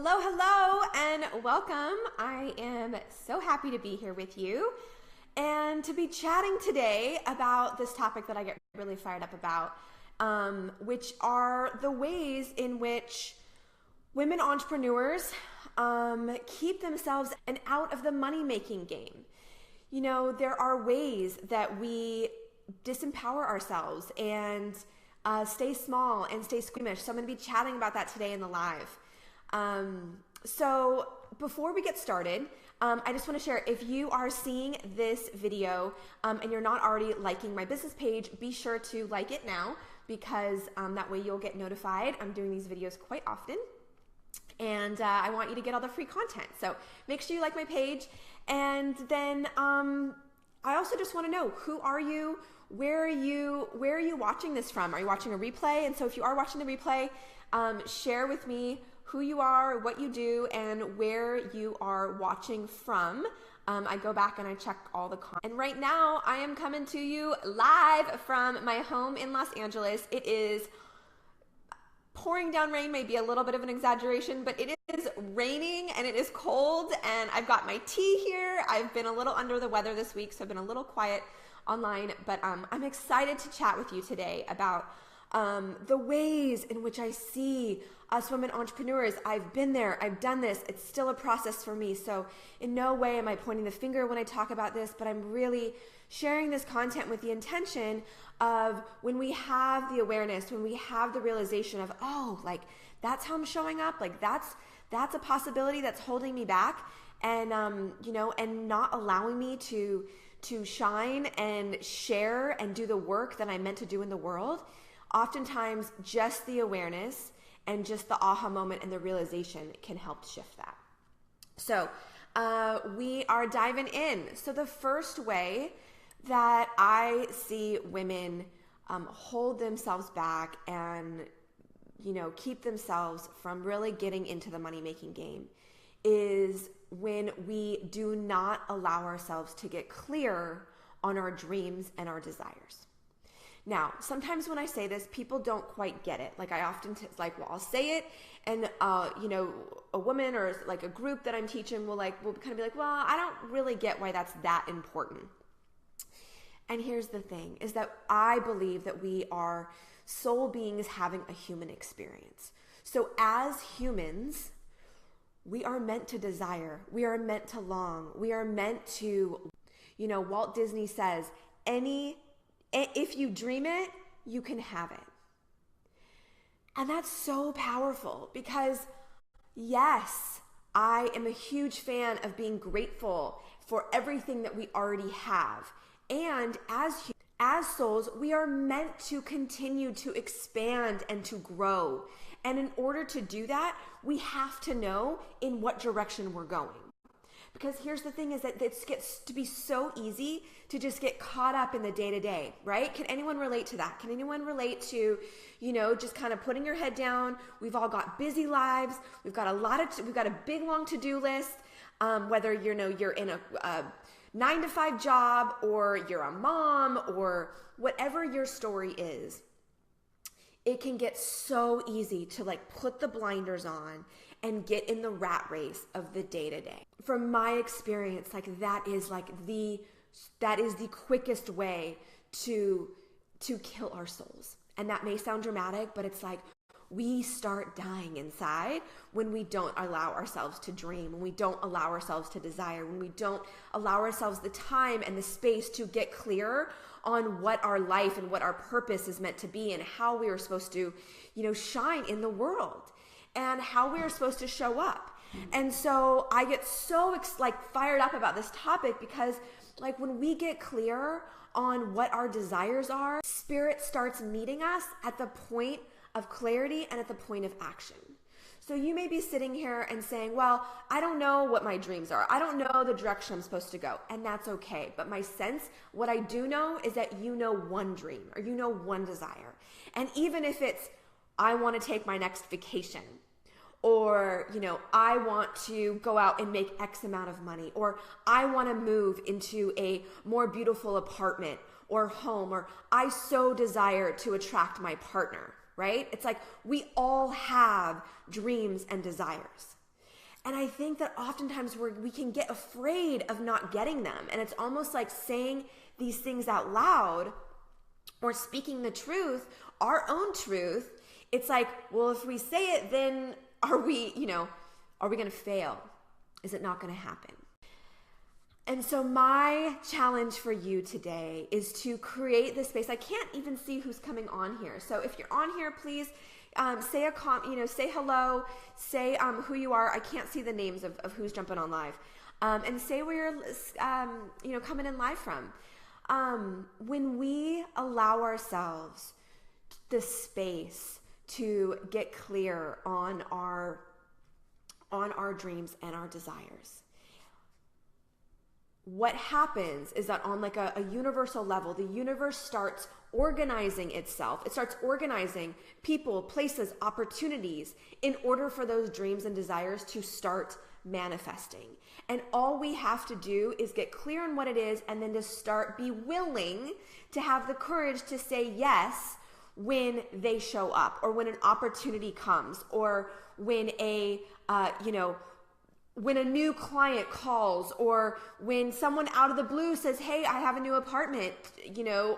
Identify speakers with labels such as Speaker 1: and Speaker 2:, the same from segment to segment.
Speaker 1: Hello, hello, and welcome. I am so happy to be here with you and to be chatting today about this topic that I get really fired up about, which are the ways in which women entrepreneurs keep themselves and out of the money-making game. You know, there are ways that we disempower ourselves and stay small and stay squeamish. So I'm going to be chatting about that today in the live. So before we get started, I just want to share, if you are seeing this video and you're not already liking my business page, be sure to like it now, because that way you'll get notified. I'm doing these videos quite often, and I want you to get all the free content. So make sure you like my page. And then I also just want to know, who are you? Where are you watching this from? Are you watching a replay? And so if you are watching the replay, share with me who you are, what you do, and where you are watching from. I go back and I check all the comments. And right now I am coming to you live from my home in Los Angeles. It is pouring down rain, may be a little bit of an exaggeration, but it is raining and it is cold, and I've got my tea here. I've been a little under the weather this week, so I've been a little quiet online, but I'm excited to chat with you today about the ways in which I see us women entrepreneurs. I've been there, I've done this, it's still a process for me. So in no way am I pointing the finger when I talk about this, but I'm really sharing this content with the intention of, when we have the awareness, when we have the realization of, oh, like that's how I'm showing up, like that's a possibility that's holding me back, and you know, and not allowing me to shine and share and do the work that I'm meant to do in the world. Oftentimes just the awareness and just the aha moment and the realization can help shift that. So we are diving in. So the first way that I see women hold themselves back and, you know, keep themselves from really getting into the money-making game is when we do not allow ourselves to get clear on our dreams and our desires. Now, sometimes when I say this, people don't quite get it. Like I often well, I'll say it, and you know, a woman or like a group that I'm teaching will kind of be like, well, I don't really get why that's that important. And here's the thing, is that I believe that we are soul beings having a human experience. So as humans, we are meant to desire. We are meant to long. We are meant to, you know, Walt Disney says, if you dream it, you can have it. And that's so powerful, because yes, I am a huge fan of being grateful for everything that we already have. And as souls, we are meant to continue to expand and to grow. And in order to do that, we have to know in what direction we're going. Because here's the thing, is that it gets to be so easy to just get caught up in the day-to-day, right? Can anyone relate to that? Can anyone relate to, you know, just kind of putting your head down? We've all got busy lives. We've got a big, long to-do list. Whether you're in a 9-to-5 job, or you're a mom, or whatever your story is, it can get so easy to like put the blinders on and get in the rat race of the day-to-day. From my experience, like that is the quickest way to kill our souls. And that may sound dramatic, but it's like we start dying inside when we don't allow ourselves to dream, when we don't allow ourselves to desire, when we don't allow ourselves the time and the space to get clear on what our life and what our purpose is meant to be, and how we are supposed to, you know, shine in the world, and how we are supposed to show up. And so I get so fired up about this topic, because like when we get clear on what our desires are, spirit starts meeting us at the point of clarity and at the point of action. So you may be sitting here and saying, well, I don't know what my dreams are. I don't know the direction I'm supposed to go. And that's okay. But my sense, what I do know is that you know one dream, or you know one desire. And even if it's, I want to take my next vacation, or, you know, I want to go out and make X amount of money, or I want to move into a more beautiful apartment or home, or I so desire to attract my partner, right? It's like we all have dreams and desires. And I think that oftentimes we can get afraid of not getting them. And it's almost like saying these things out loud or speaking the truth, our own truth. It's like, well, if we say it, then are we going to fail? Is it not going to happen? And so my challenge for you today is to create this space. I can't even see who's coming on here. So if you're on here, please say hello, say who you are. I can't see the names of who's jumping on live. And say where you're coming in live from. When we allow ourselves the space to get clear on our dreams and our desires, what happens is that on like a universal level, the universe starts organizing itself. It starts organizing people, places, opportunities in order for those dreams and desires to start manifesting. And all we have to do is get clear on what it is and then to be willing to have the courage to say yes when they show up, or when an opportunity comes, or when when a new client calls, or when someone out of the blue says, hey, I have a new apartment,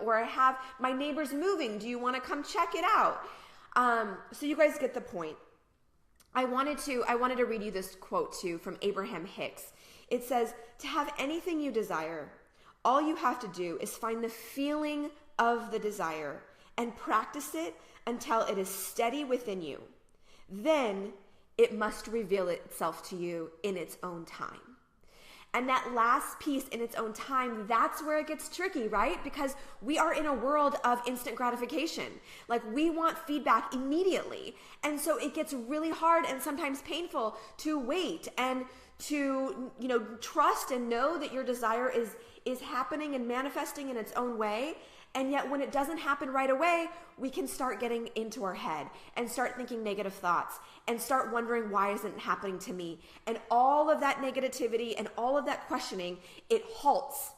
Speaker 1: or I have my neighbor's moving. Do you want to come check it out? So you guys get the point. I wanted to read you this quote too from Abraham Hicks. It says, to have anything you desire, all you have to do is find the feeling of the desire and practice it until it is steady within you. Then it must reveal itself to you in its own time. And that last piece, in its own time, that's where it gets tricky, right? Because we are in a world of instant gratification. Like, we want feedback immediately. And so it gets really hard and sometimes painful to wait and to, trust and know that your desire is happening and manifesting in its own way. And yet when it doesn't happen right away, we can start getting into our head and start thinking negative thoughts and start wondering, why isn't it happening to me? And all of that negativity and all of that questioning, it halts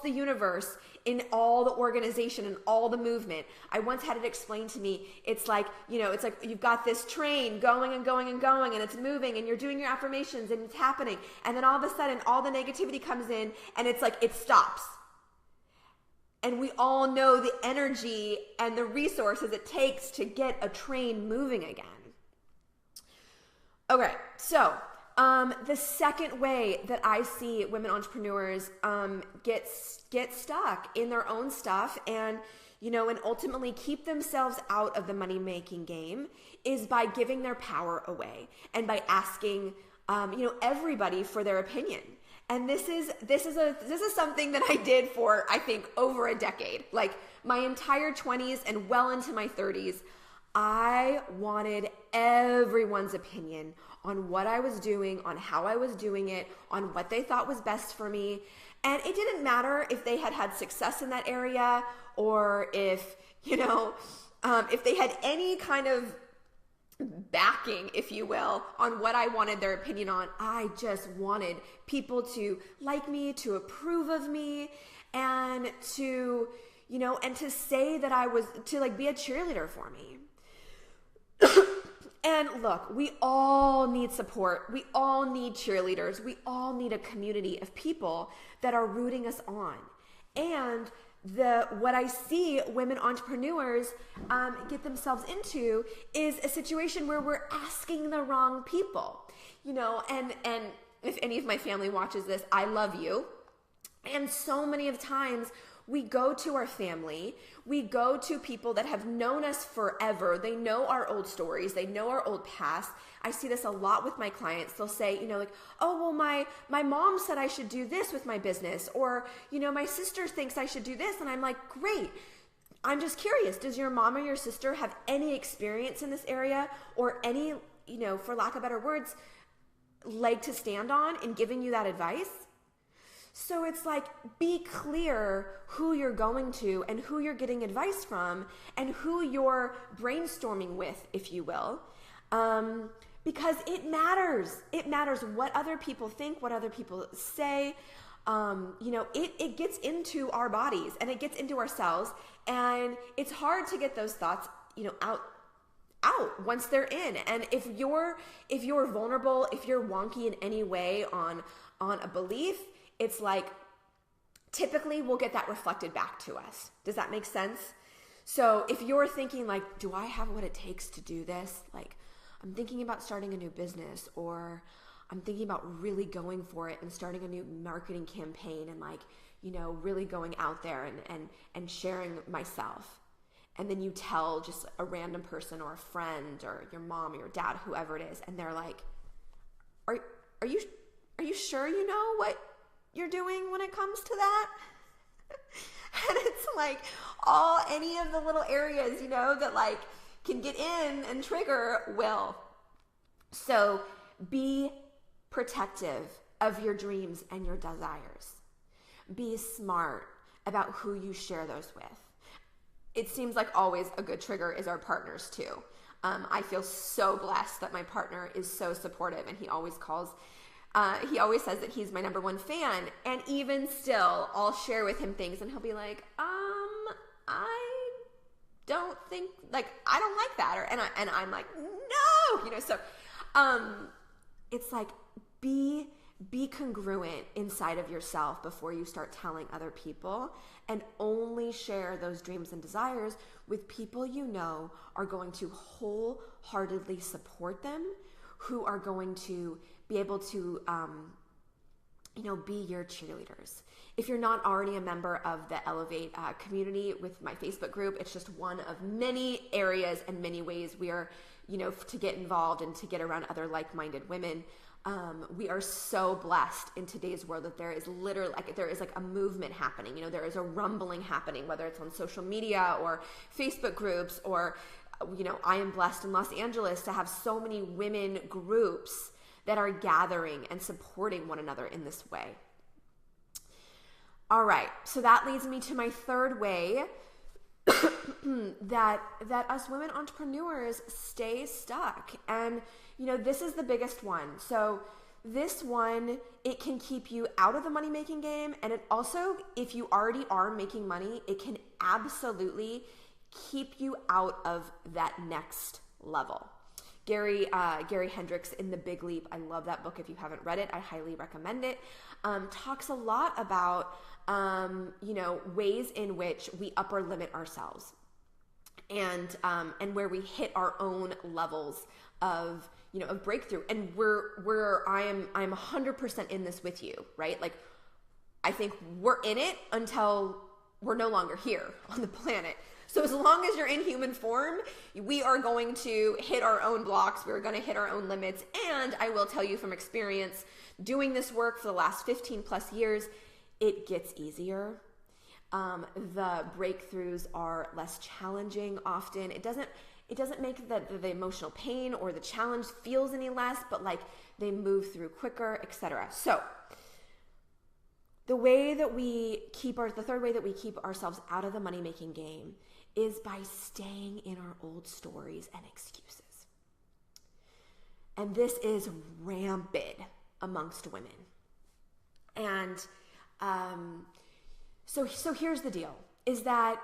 Speaker 1: the universe in all the organization and all the movement. I once had it explained to me, it's like you've got this train going and going and going, and it's moving, and you're doing your affirmations, and it's happening. And then all of a sudden, all the negativity comes in, and it's like it stops. And we all know the energy and the resources it takes to get a train moving again. Okay, so the second way that I see women entrepreneurs get stuck in their own stuff and ultimately keep themselves out of the money-making game is by giving their power away and by asking everybody for their opinion. And this is something that I did for, I think, over a decade. Like my entire 20s and well into my 30s, I wanted everyone's opinion on what I was doing, on how I was doing it, on what they thought was best for me. And it didn't matter if they had success in that area, or if they had any kind of backing, if you will, on what I wanted their opinion on. I just wanted people to like me, to approve of me, and to say that I was, to be a cheerleader for me. And look, we all need support. We all need cheerleaders. We all need a community of people that are rooting us on. And what I see women entrepreneurs get themselves into is a situation where we're asking the wrong people, and if any of my family watches this, I love you. And so many of times we go to our family, we go to people that have known us forever. They know our old stories. They know our old past. I see this a lot with my clients. They'll say, oh, well, my mom said I should do this with my business, or, my sister thinks I should do this. And I'm like, great. I'm just curious. Does your mom or your sister have any experience in this area, or any, for lack of better words, leg to stand on in giving you that advice? So it's like, be clear who you're going to and who you're getting advice from and who you're brainstorming with, if you will. Because it matters. It matters what other people think, what other people say. It gets into our bodies and it gets into our cells, and it's hard to get those thoughts, out once they're in. And if you're vulnerable, if you're wonky in any way on a belief, it's like typically we'll get that reflected back to us. Does that make sense? So if you're thinking like, do I have what it takes to do this? Like, I'm thinking about starting a new business, or I'm thinking about really going for it and starting a new marketing campaign and like, really going out there and sharing myself. And then you tell just a random person or a friend or your mom or your dad, whoever it is, and they're like, are you sure you know what you're doing when it comes to that? And it's like any of the little areas, that like can get in and trigger will. So be protective of your dreams and your desires. Be smart about who you share those with. It seems like always a good trigger is our partners too. I feel so blessed that my partner is so supportive, and he always says that he's my number one fan. And even still, I'll share with him things and he'll be like, I don't think, like, I don't like that. And I'm like, no, so, it's like, be congruent inside of yourself before you start telling other people, and only share those dreams and desires with people are going to wholeheartedly support them, who are going to be able to, be your cheerleaders. If you're not already a member of the Elevate community with my Facebook group, it's just one of many areas and many ways we are, to get involved and to get around other like-minded women. We are so blessed in today's world that there is literally there is a movement happening. There is a rumbling happening, whether it's on social media or Facebook groups, or, I am blessed in Los Angeles to have so many women groups that are gathering and supporting one another in this way. All right. So that leads me to my third way that us women entrepreneurs stay stuck. And, this is the biggest one. So this one, it can keep you out of the money-making game. And it also, if you already are making money, it can absolutely keep you out of that next level. Gary Hendricks in The Big Leap, I love that book. If you haven't read it, I highly recommend it. Talks a lot about, ways in which we upper limit ourselves, and where we hit our own levels of breakthrough. And I'm 100% in this with you, right? Like, I think we're in it until we're no longer here on the planet. So as long as you're in human form, we are going to hit our own blocks. We're going to hit our own limits. And I will tell you from experience, doing this work for the last 15 plus years, it gets easier. The breakthroughs are less challenging often. It doesn't make the emotional pain or the challenge feels any less, but like they move through quicker, etc. So the third way that we keep ourselves out of the money-making game is by staying in our old stories and excuses. And this is rampant amongst women. And so here's the deal, is that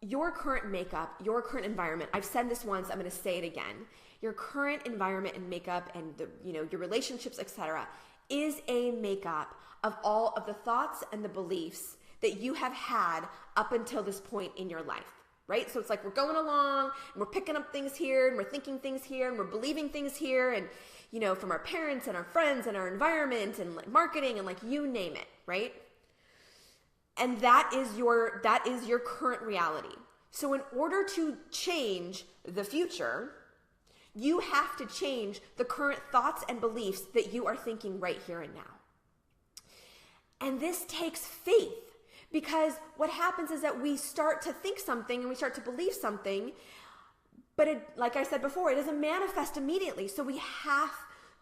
Speaker 1: your current makeup, your current environment, I've said this once, I'm going to say it again, your current environment and makeup and your relationships, etc., is a makeup of all of the thoughts and the beliefs that you have had up until this point in your life, right? So it's like we're going along and we're picking up things here and we're thinking things here and we're believing things here, and from our parents and our friends and our environment and like marketing and like you name it, right? And that is your current reality. So in order to change the future, you have to change the current thoughts and beliefs that you are thinking right here and now. And this takes faith, because what happens is that we start to think something and we start to believe something, but like I said before, it doesn't manifest immediately. So we have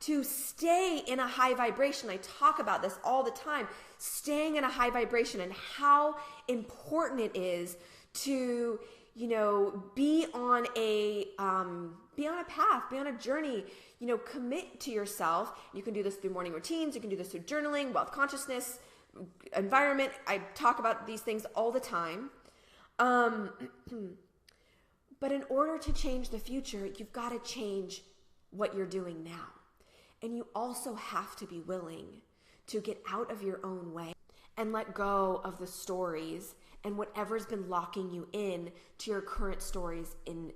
Speaker 1: to stay in a high vibration. I talk about this all the time, staying in a high vibration, and how important it is to, be on a path, be on a journey, commit to yourself. You can do this through morning routines. You can do this through journaling, wealth consciousness, environment. I talk about these things all the time. But in order to change the future, you've got to change what you're doing now. And you also have to be willing to get out of your own way and let go of the stories and whatever's been locking you in to your current stories and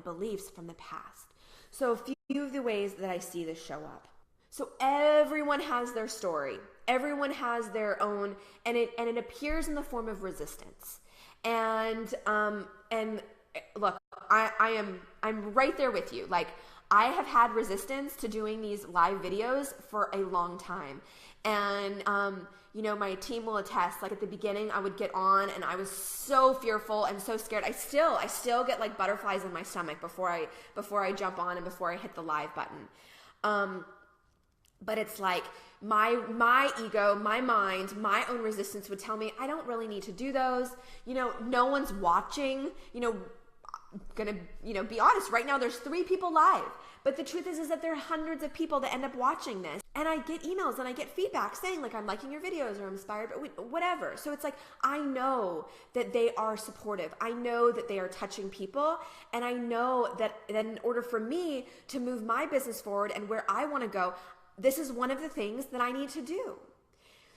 Speaker 1: beliefs from the past. So a few of the ways that I see this show up. So everyone has their story. Everyone has their own, and it appears in the form of resistance. And look, I'm right there with you. Like, I have had resistance to doing these live videos for a long time. And, my team will attest, like at the beginning I would get on and I was so fearful and so scared. I still get like butterflies in my stomach before I jump on and before I hit the live button. But it's like my ego, my mind, my own resistance would tell me I don't really need to do those. No one's watching, gonna, be honest, right now there's 3 people live. But the truth is that there are hundreds of people that end up watching this. And I get emails and I get feedback saying like, I'm liking your videos or I'm inspired, but whatever. So it's like, I know that they are supportive. I know that they are touching people. And I know that in order for me to move my business forward and where I want to go, this is one of the things that I need to do.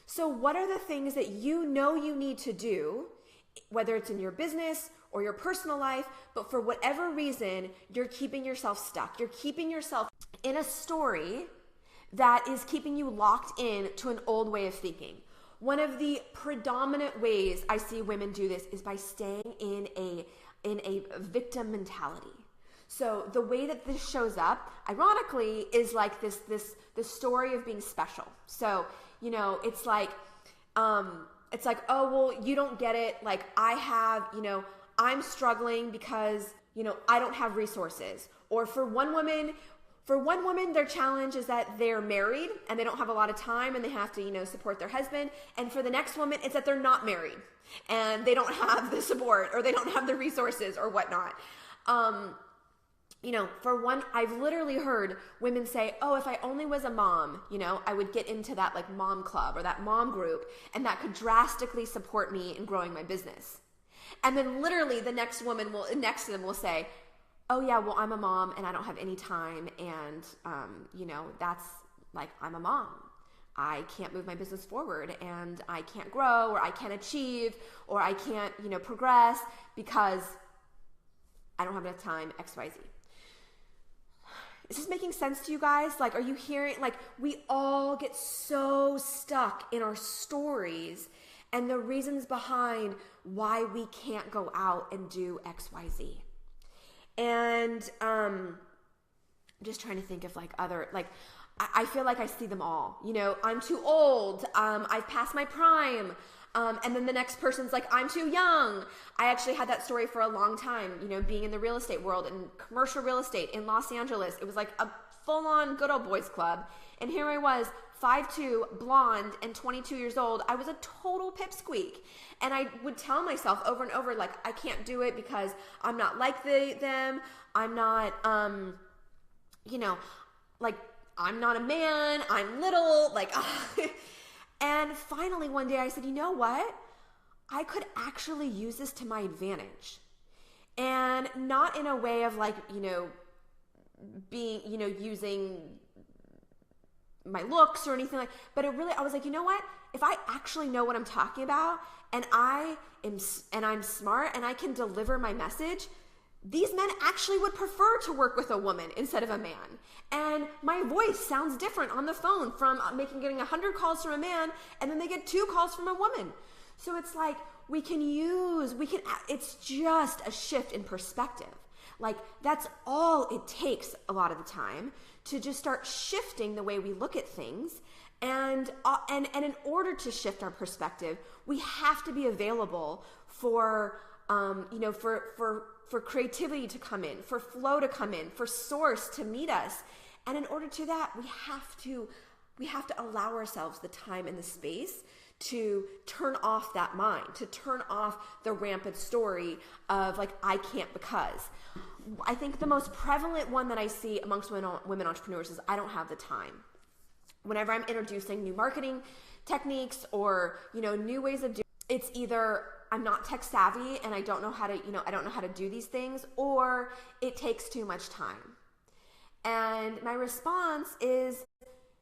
Speaker 1: So what are the things that you need to do, whether it's in your business or your personal life, but for whatever reason, you're keeping yourself stuck. You're keeping yourself in a story that is keeping you locked in to an old way of thinking. One of the predominant ways I see women do this is by staying in a victim mentality. So the way that this shows up, ironically, is like this story of being special. So, it's like, oh, well, you don't get it. Like I'm struggling because, I don't have resources. Or for one woman, their challenge is that they're married and they don't have a lot of time and they have to, support their husband. And for the next woman, it's that they're not married and they don't have the support or they don't have the resources or whatnot. For one, I've literally heard women say, oh, if I only was a mom, I would get into that like mom club or that mom group and that could drastically support me in growing my business. And then literally the next woman next to them will say, oh yeah, well, I'm a mom and I don't have any time. And, that's like, I'm a mom. I can't move my business forward and I can't grow or I can't achieve or I can't, progress because I don't have enough time, X, Y, Z. Is this making sense to you guys? Like, are you hearing, like, we all get so stuck in our stories and the reasons behind why we can't go out and do X, Y, Z. And I'm just trying to think of like other, like, I feel like I see them all. I'm too old. I've passed my prime. And then the next person's like, I'm too young. I actually had that story for a long time, being in the real estate world and commercial real estate in Los Angeles. It was like a full-on good old boys club. And here I was, 5'2", blonde, and 22 years old. I was a total pipsqueak. And I would tell myself over and over, like, I can't do it because I'm not like them. I'm not, like, I'm not a man. I'm little. Like, and finally one day I said, you know what? I could actually use this to my advantage. And not in a way of like, being, using my looks or anything like, but I was like, you know what? If I actually know what I'm talking about and I'm smart and I can deliver my message, these men actually would prefer to work with a woman instead of a man. And my voice sounds different on the phone from getting 100 calls from a man and then they get 2 calls from a woman. So it's like, it's just a shift in perspective. Like, that's all it takes a lot of the time to just start shifting the way we look at things. And in order to shift our perspective, we have to be available for creativity to come in, for flow to come in, for source to meet us. And in order to that, we have to allow ourselves the time and the space to turn off that mind, to turn off the rampant story of like, I can't because. I think the most prevalent one that I see amongst women entrepreneurs is I don't have the time. Whenever I'm introducing new marketing techniques or, new ways of doing it's either I'm not tech savvy and I don't know how to, I don't know how to do these things, or it takes too much time. And my response is,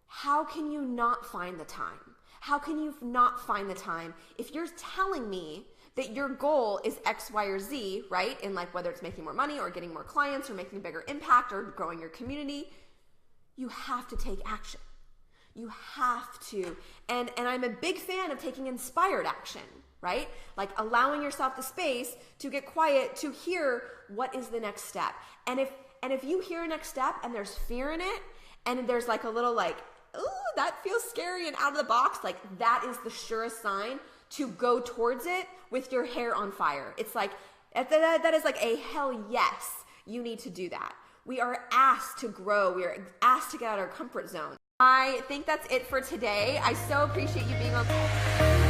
Speaker 1: how can you not find the time? How can you not find the time if you're telling me that your goal is X, Y, or Z, right? And like whether it's making more money or getting more clients or making a bigger impact or growing your community, you have to take action. You have to. And I'm a big fan of taking inspired action, right? Like allowing yourself the space to get quiet, to hear what is the next step. And if you hear a next step and there's fear in it, and there's like a little like, ooh, that feels scary and out of the box, like that is the surest sign to go towards it with your hair on fire. It's like, that is like a hell yes, you need to do that. We are asked to grow. We are asked to get out of our comfort zone. I think that's it for today. I so appreciate you being on.